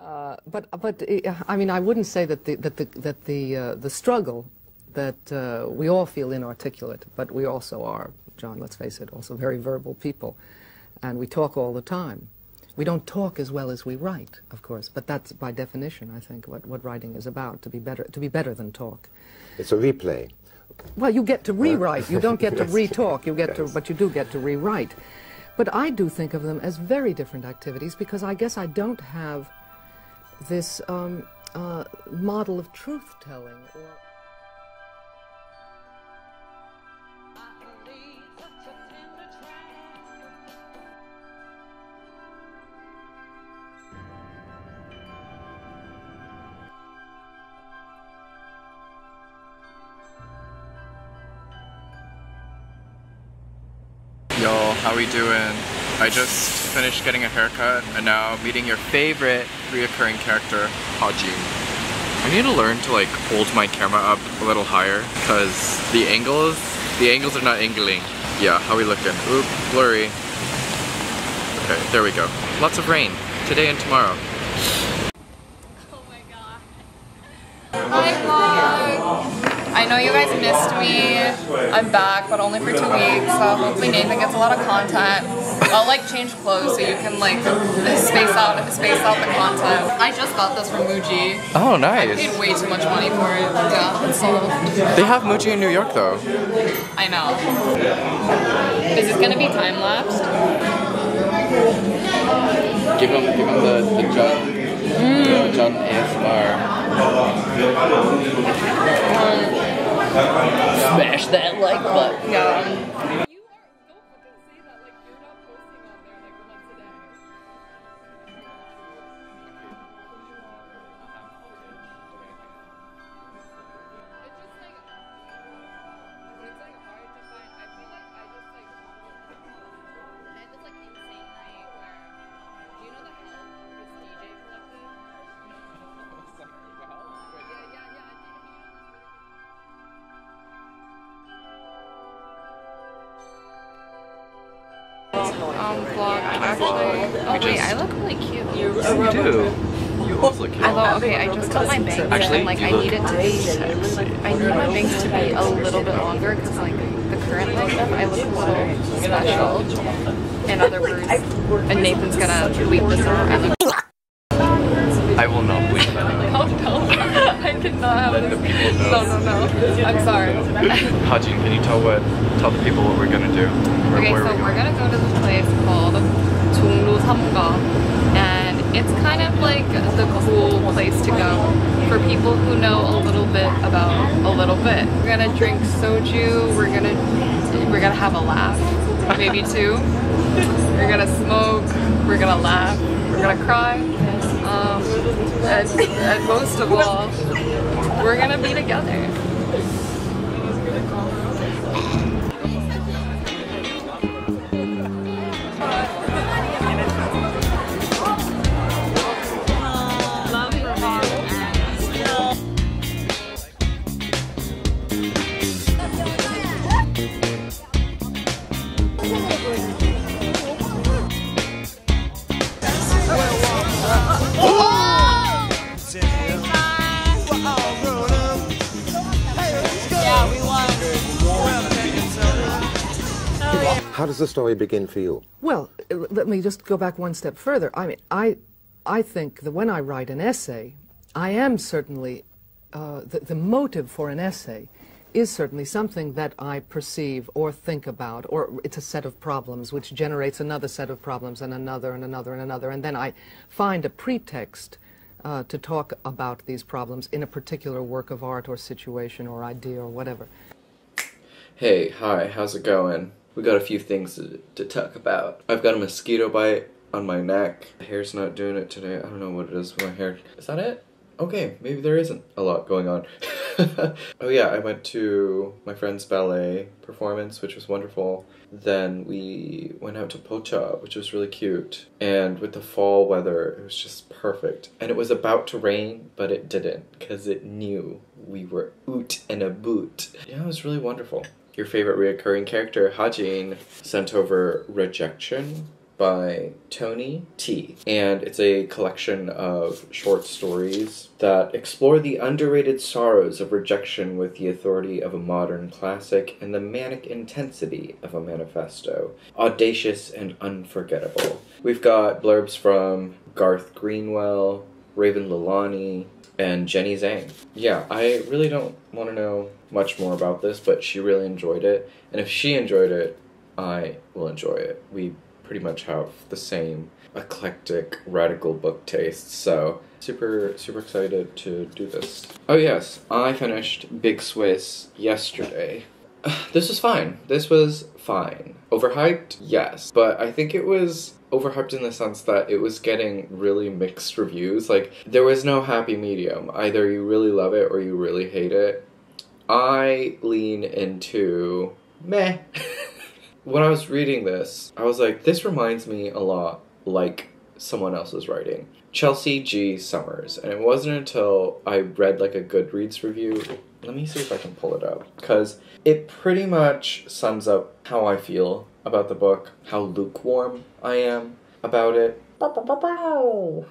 But I mean, I wouldn't say that the struggle that we all feel inarticulate, but we also are, John, let's face it, also very verbal people, and we talk all the time. We don't talk as well as we write, of course, but that's by definition, I think, what writing is about, to be better than talk. It's a replay. Well, you get to rewrite. You don't get to Yes. re-talk. You get to, Yes. but you do get to rewrite. But I do think of them as very different activities because I guess I don't have this model of truth-telling. Yo, how we doing? I just finished getting a haircut and now meeting your favorite reoccurring character, Haji. I need to learn to like hold my camera up a little higher because the angles are not angling. Yeah, how we looking? Oop, blurry. Okay, there we go. Lots of rain today and tomorrow. Oh my god. Hi vlog! I know you guys missed me. I'm back, but only for 2 weeks, so hopefully Nathan gets a lot of content. I'll like change clothes so you can like space out the content. I just got this from Muji. Oh, I nice. paid way too much money for it. Yeah, it's sold. They have Muji in New York though. I know. Is this gonna be time lapsed? Give him the John ASMR. Smash that like button. Yeah. Vlog, I'm actually, oh wait, I look really cute. You do. You also look cute. I thought, okay, I just cut my bangs Actually, and like you I look- need it to be, I need my bangs to be a little bit longer because like the current look, I look a little special. In other words, and Nathan's gonna bleep this out. I will not bleep that. Oh no, I did not have Let the this. people know. No, I'm sorry. Hajin, can you tell the people what we're gonna do? Okay, so we're gonna go to this place called Tulathimutte, and it's kind of like the cool place to go for people who know a little bit about a little bit. We're gonna drink soju. We're gonna have a laugh, maybe two. We're gonna smoke. We're gonna laugh. We're gonna cry. And most of all, we're gonna be together. How does the story begin for you? Well, let me just go back one step further. I mean, I think that when I write an essay, I am certainly, the motive for an essay is certainly something that I perceive or think about, or it's a set of problems which generates another set of problems and another and another and another, and then I find a pretext to talk about these problems in a particular work of art or situation or idea or whatever. Hey, hi, how's it going? We got a few things to talk about. I've got a mosquito bite on my neck. The hair's not doing it today. I don't know what it is with my hair. Is that it? Okay, maybe there isn't a lot going on. Oh yeah, I went to my friend's ballet performance, which was wonderful. Then we went out to Pocha, which was really cute. And with the fall weather, it was just perfect. And it was about to rain, but it didn't, because it knew we were oot and a boot. Yeah, it was really wonderful. Your favorite reoccurring character, Hajin, sent over Rejection by Tony T. And it's a collection of short stories that explore the underrated sorrows of rejection with the authority of a modern classic and the manic intensity of a manifesto. Audacious and unforgettable. We've got blurbs from Garth Greenwell, Raven Lalani, and Jenny Zhang. Yeah, I really don't want to know much more about this, but she really enjoyed it. And if she enjoyed it, I will enjoy it. We pretty much have the same eclectic, radical book tastes, so super excited to do this. Oh yes, I finished Big Swiss yesterday. This was fine. This was fine. Overhyped? Yes. But I think it was overhyped in the sense that it was getting really mixed reviews. Like, there was no happy medium. Either you really love it or you really hate it. I lean into meh. When I was reading this, I was like, this reminds me a lot like someone else's writing. Chelsea G. Summers. And it wasn't until I read like a Goodreads review. Let me see if I can pull it up. Because it pretty much sums up how I feel about the book, how lukewarm I am about it. Oh,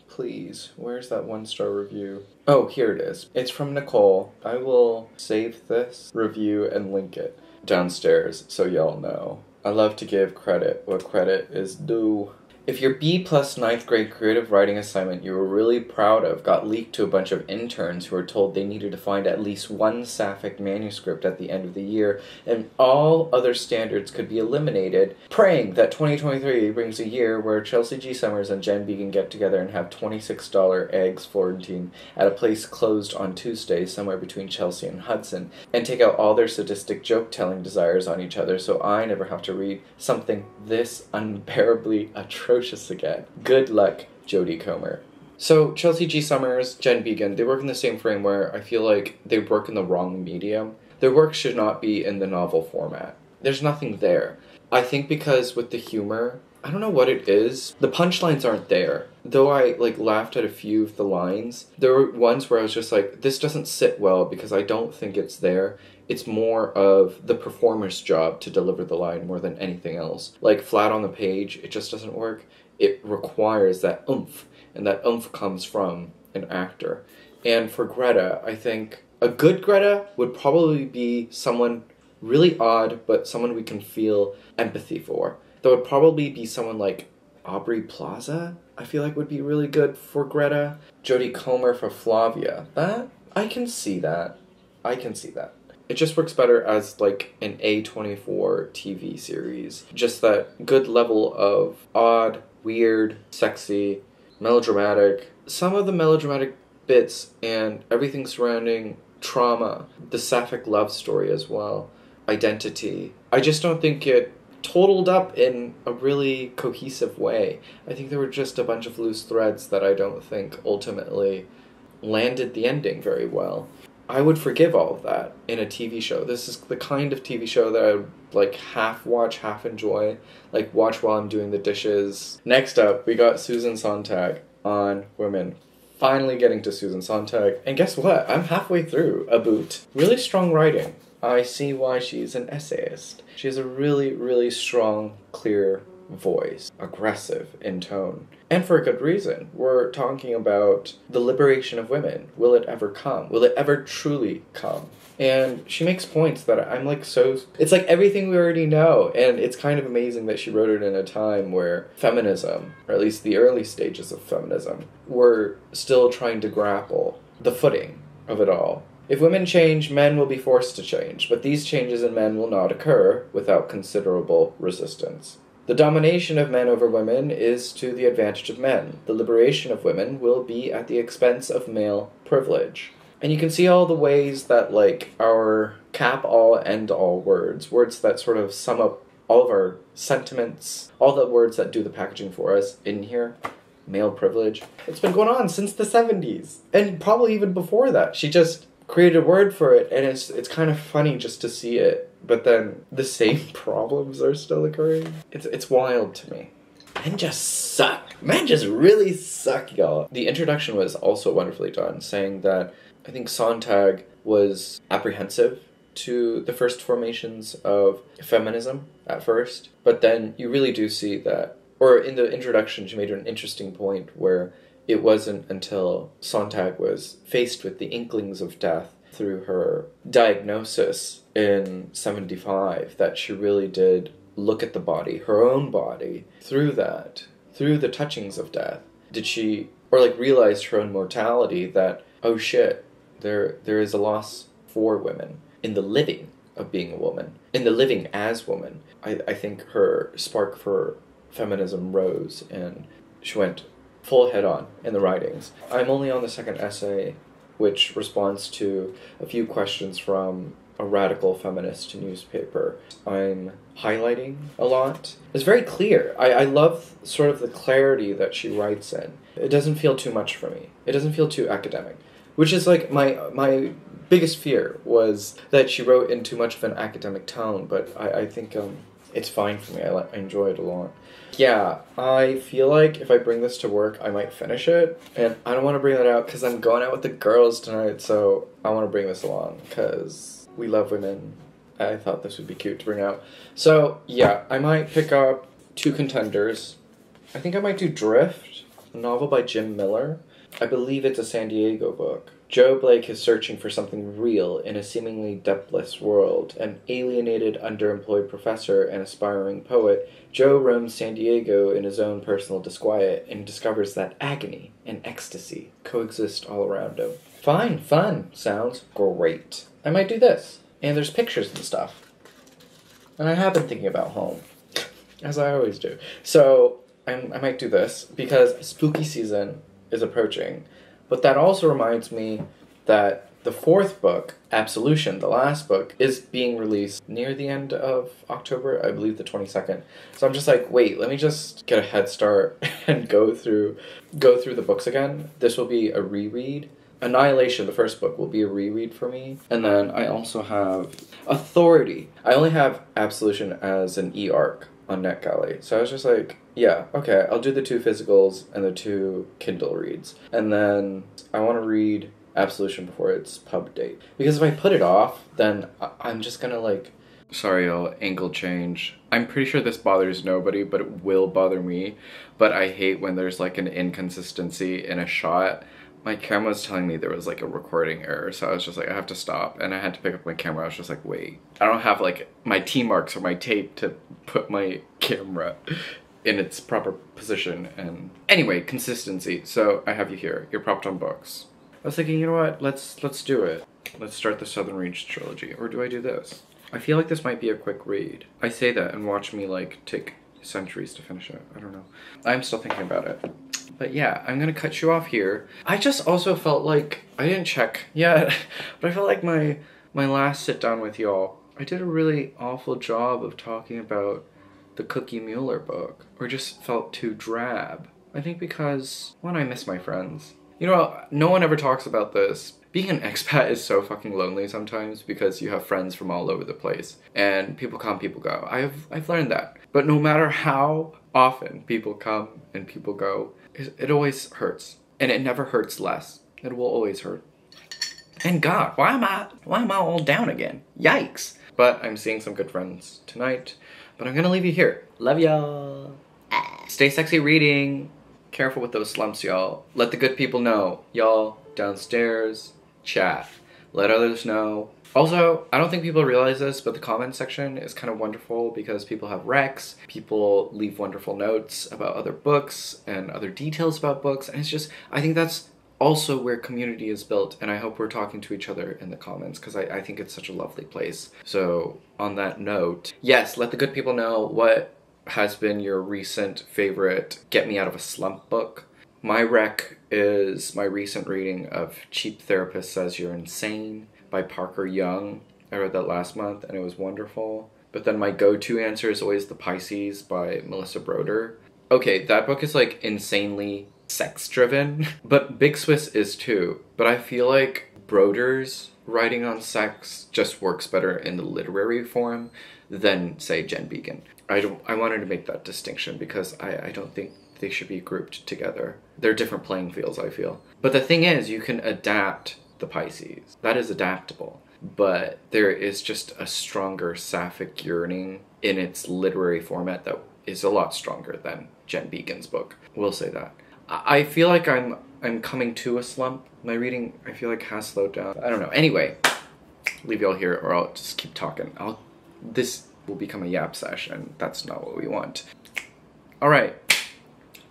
please. Where's that 1-star review? Oh, here it is. It's from Nicole. I will save this review and link it downstairs so y'all know. I love to give credit what credit is due. If your B+ 9th grade creative writing assignment you were really proud of got leaked to a bunch of interns who were told they needed to find at least one sapphic manuscript at the end of the year, and all other standards could be eliminated, praying that 2023 brings a year where Chelsea G. Summers and Jen Beagin get together and have $26 eggs Florentine at a place closed on Tuesday somewhere between Chelsea and Hudson, and take out all their sadistic joke-telling desires on each other so I never have to read something this unbearably atrocious again. Good luck, Jodie Comer. So, Chelsea G. Summers, Jen Beagin, they work in the same frame where I feel like they work in the wrong medium. Their work should not be in the novel format. There's nothing there. I think because with the humor, I don't know what it is. The punchlines aren't there. Though I, laughed at a few of the lines, there were ones where I was just like, this doesn't sit well because I don't think it's there. It's more of the performer's job to deliver the line more than anything else. Like, flat on the page, it just doesn't work. It requires that oomph, and that oomph comes from an actor. And for Greta, I think a good Greta would probably be someone really odd, but someone we can feel empathy for. That would probably be someone like Aubrey Plaza, I feel like would be really good for Greta. Jodie Comer for Flavia. I can see that. It just works better as, an A24 TV series. Just that good level of odd, weird, sexy, melodramatic. Some of the melodramatic bits and everything surrounding trauma, the sapphic love story as well, identity. I just don't think it totaled up in a really cohesive way. I think there were just a bunch of loose threads that I don't think ultimately landed the ending very well. I would forgive all of that in a TV show. This is the kind of TV show that I would half watch, half enjoy. Watch while I'm doing the dishes. Next up, we got Susan Sontag on Women. Finally getting to Susan Sontag. And guess what? I'm halfway through a boot. Really strong writing. I see why she's an essayist. She has a really, really strong, clear voice. Aggressive in tone. And for a good reason. We're talking about the liberation of women. Will it ever come? Will it ever truly come? And she makes points that I'm so... It's everything we already know. And it's kind of amazing that she wrote it in a time where feminism, or at least the early stages of feminism, were still trying to grapple the footing of it all. If women change, men will be forced to change, but these changes in men will not occur without considerable resistance. The domination of men over women is to the advantage of men. The liberation of women will be at the expense of male privilege. And you can see all the ways that, our cap-all, end-all words that sort of sum up all of our sentiments, all the words that do the packaging for us in here. Male privilege. It's been going on since the 70s. And probably even before that. She just created a word for it, and it's kind of funny just to see it. But then the same problems are still occurring. It's wild to me. Men just suck. Men just really suck, y'all. The introduction was also wonderfully done, saying that I think Sontag was apprehensive to the first formations of feminism at first. But then you really do see that or in the introduction, she made an interesting point where it wasn't until Sontag was faced with the inklings of death through her diagnosis in 75 that she really did look at the body, her own body, through that, through the touchings of death. Did she, or like realized her own mortality that, oh shit, there is a loss for women in the living of being a woman, in the living as woman. I think her spark for feminism rose and she went full head on in the writings. I'm only on the second essay, which responds to a few questions from a radical feminist newspaper. I'm highlighting a lot. It's very clear. I love sort of the clarity that she writes in. It doesn't feel too much for me. It doesn't feel too academic, which is like my biggest fear was that she wrote in too much of an academic tone, but I think it's fine for me. I enjoy it a lot. Yeah, I feel like if I bring this to work, I might finish it. And I don't want to bring that out because I'm going out with the girls tonight, so I want to bring this along because we love women. I thought this would be cute to bring out. So, yeah, I might pick up 2 contenders. I think I might do Drift, a novel by Jim Miller. I believe it's a San Diego book. Joe Blake is searching for something real in a seemingly depthless world. An alienated, underemployed professor and aspiring poet, Joe roams San Diego in his own personal disquiet and discovers that agony and ecstasy coexist all around him. Fine, fun. Sounds great. I might do this. And there's pictures and stuff. And I have been thinking about home, as I always do. So I might do this because spooky season is approaching. But that also reminds me that the 4th book, Absolution, the last book, is being released near the end of October, I believe the 22nd. So I'm just like, wait, let me just get a head start and go through the books again. This will be a reread. Annihilation, the first book, will be a reread for me. And then I also have Authority. I only have Absolution as an e-arc on NetGalley. So I was just like, yeah, okay, I'll do the 2 physicals and the 2 Kindle reads. And then I want to read Absolution before its pub date. Because if I put it off, then I'm just gonna like... Sorry, y'all, angle change. I'm pretty sure this bothers nobody, but it will bother me. But I hate when there's like an inconsistency in a shot. My camera was telling me there was like a recording error, so I was just like, I have to stop. And I had to pick up my camera. I was just like, wait, I don't have like my T-marks or my tape to put my camera in its proper position. And anyway, consistency. So I have you here. You're propped on books. I was thinking, you know what? Let's do it. Let's start the Southern Reach trilogy. Or do I do this? I feel like this might be a quick read. I say that and watch me like take centuries to finish it. I don't know. I'm still thinking about it. But yeah, I'm gonna cut you off here. I just also felt like, I didn't check yet, but I felt like my last sit down with y'all, I did a really awful job of talking about the Cookie Mueller book, or just felt too drab. I think because, one, I miss my friends. You know, no one ever talks about this. Being an expat is so fucking lonely sometimes because you have friends from all over the place. And people come, people go. I've learned that. But no matter how often people come and people go, it always hurts. And it never hurts less. It will always hurt. And God, why am I all down again? Yikes. But I'm seeing some good friends tonight. But I'm gonna leave you here. Love y'all. Stay sexy reading. Careful with those slumps, y'all. Let the good people know. Y'all, downstairs, chat. Let others know. Also, I don't think people realize this, but the comment section is kind of wonderful because people have recs, people leave wonderful notes about other books and other details about books, and it's just, I think that's also where community is built, and I hope we're talking to each other in the comments because I think it's such a lovely place. So, on that note, yes, let the good people know what has been your recent favorite Get Me Out of a Slump book. My rec is my recent reading of Cheap Therapist Says You're Insane by Parker Young. I read that last month and it was wonderful. But then my go-to answer is always The Pisces by Melissa Broder. Okay, that book is like insanely sex-driven, but Big Swiss is too. But I feel like Broder's writing on sex just works better in the literary form than, say, Jen Beagin. I wanted to make that distinction because I don't think they should be grouped together. They're different playing fields, I feel. But the thing is, you can adapt the Pisces. That is adaptable. But there is just a stronger sapphic yearning in its literary format that is a lot stronger than Jen Beagin's book. We'll say that. I feel like I'm coming to a slump. My reading, I feel like, has slowed down. I don't know. Anyway, leave y'all here or I'll just keep talking. This will become a yap session. That's not what we want. All right.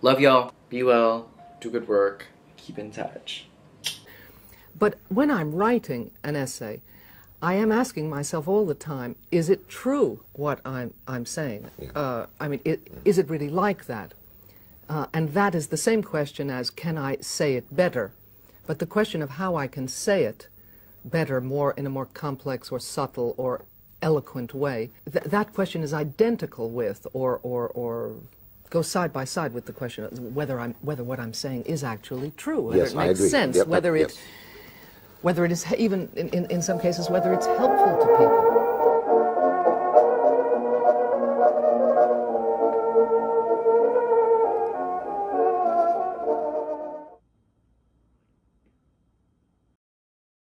Love y'all. Be well. Do good work. Keep in touch. But when I'm writing an essay, I am asking myself all the time, is it true what I'm saying? I mean, is it really like that? And that is the same question as, can I say it better? But the question of how I can say it better, in a more complex or subtle or eloquent way, that question is identical with, or goes side by side with the question of whether what I'm saying is actually true, whether it makes sense, yep, whether yes. Whether it is, even in some cases, whether it's helpful to people.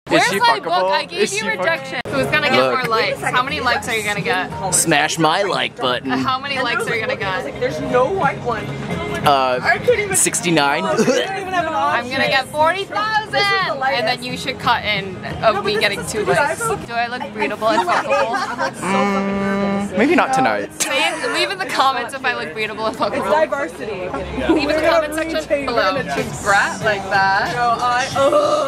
Where's my book? I gave you Rejection. Who's gonna get more likes? How many likes are you gonna get? Smash my like button. How many likes are you gonna get? There's no like one. 69. I'm gonna get 40,000! And then you should cut in of me getting 2 likes. Do I look breathable and fuckable? Maybe not tonight. Leave in the comments if I look breathable and fuckable. Diversity. Leave in the comment section below. Brat like that. No,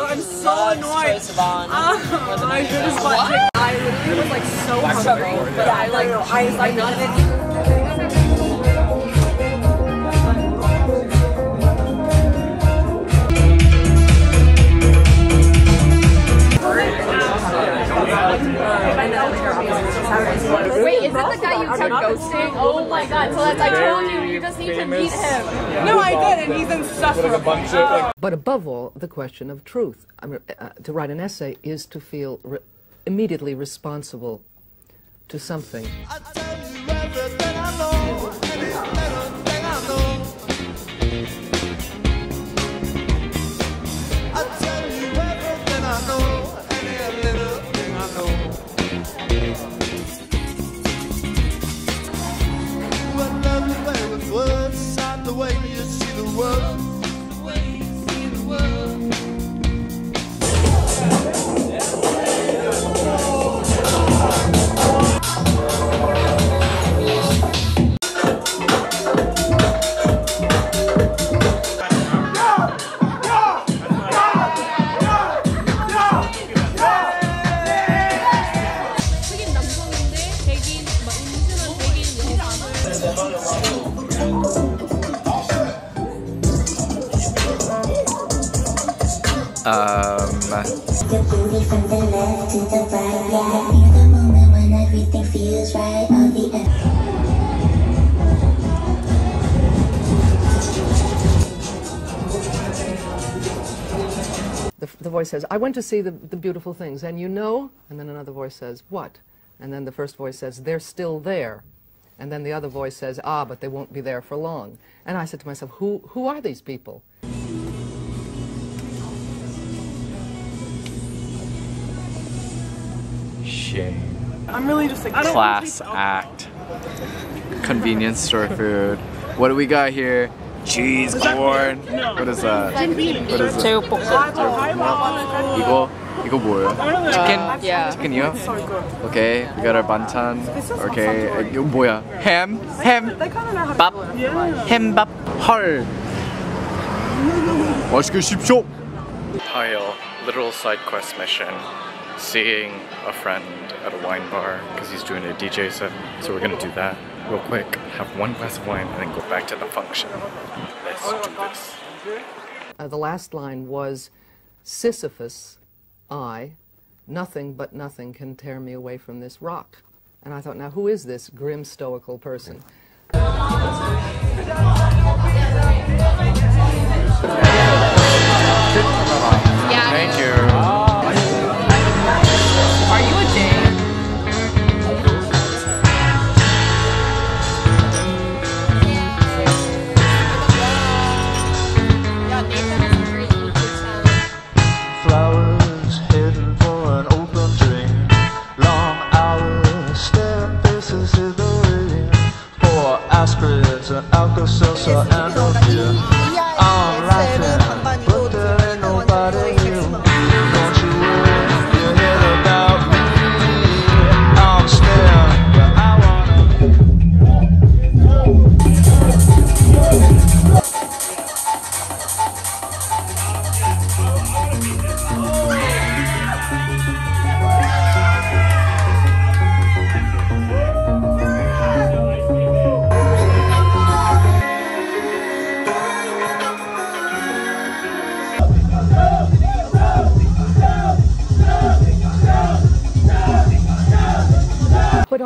I'm so annoyed. My goodness, what? I literally was like so hungry, but I was like not even. Wait, is it the guy you kept ghosting? Oh my god, so that's, I told you, you just need to meet him. No, I did, and he's insufferable. But above all, the question of truth. I mean, to write an essay is to feel immediately responsible to something. I tell you everything I know, and it's everything I know. I tell you everything I know, and it's everything I know. What lovely way with words, not the way you see the world. The way you see the world. The booty from the left to the right, yeah. Near the moment when everything feels right. All the voice says, I went to see the beautiful things, and you know? And then another voice says, what? And then the first voice says, they're still there. And then the other voice says, ah, but they won't be there for long. And I said to myself, who are these people? Shame. I'm really just like Class act. Convenience store food. What do we got here? Cheese corn. What is that? What is it? 이거 뭐예요? Chicken? Yeah. Chicken이요? Okay, we got our banchan. Okay, 이거 뭐야? Ham? 밥? 햄밥? 헐. 맛있게 십시오. Tile, literal side quest mission. Seeing a friend at a wine bar because he's doing a DJ set. So we're gonna do that real quick, have one glass of wine, and then go back to the function. Let's do this. The last line was, Sisyphus, I, nothing but nothing can tear me away from this rock. And I thought, now who is this grim stoical person? Yeah. Thank you. Are you a J? Flowers hidden for an open dream. Long hours staring faces in the rain. For aspirin.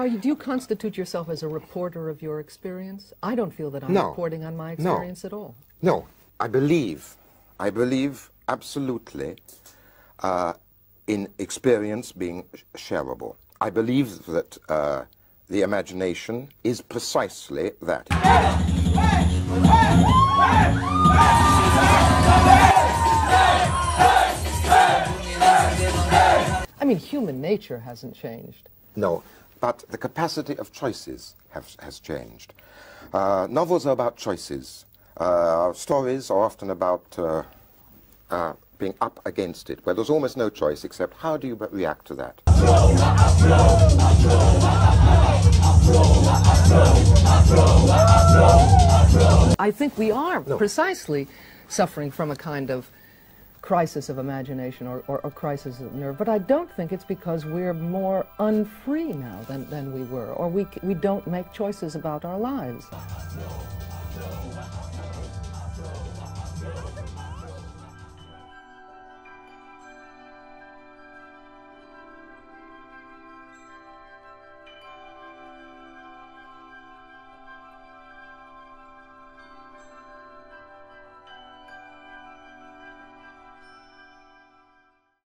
do you constitute yourself as a reporter of your experience? I don't feel that I'm No. reporting on my experience at all. No, I believe absolutely in experience being shareable. I believe that the imagination is precisely that. I mean, human nature hasn't changed. No, but the capacity of choices has changed. Novels are about choices. Stories are often about being up against it, where there's almost no choice except how do you react to that. I think we are precisely suffering from a kind of crisis of imagination or crisis of nerve, but I don't think it's because we're more unfree now than we were, or we don't make choices about our lives.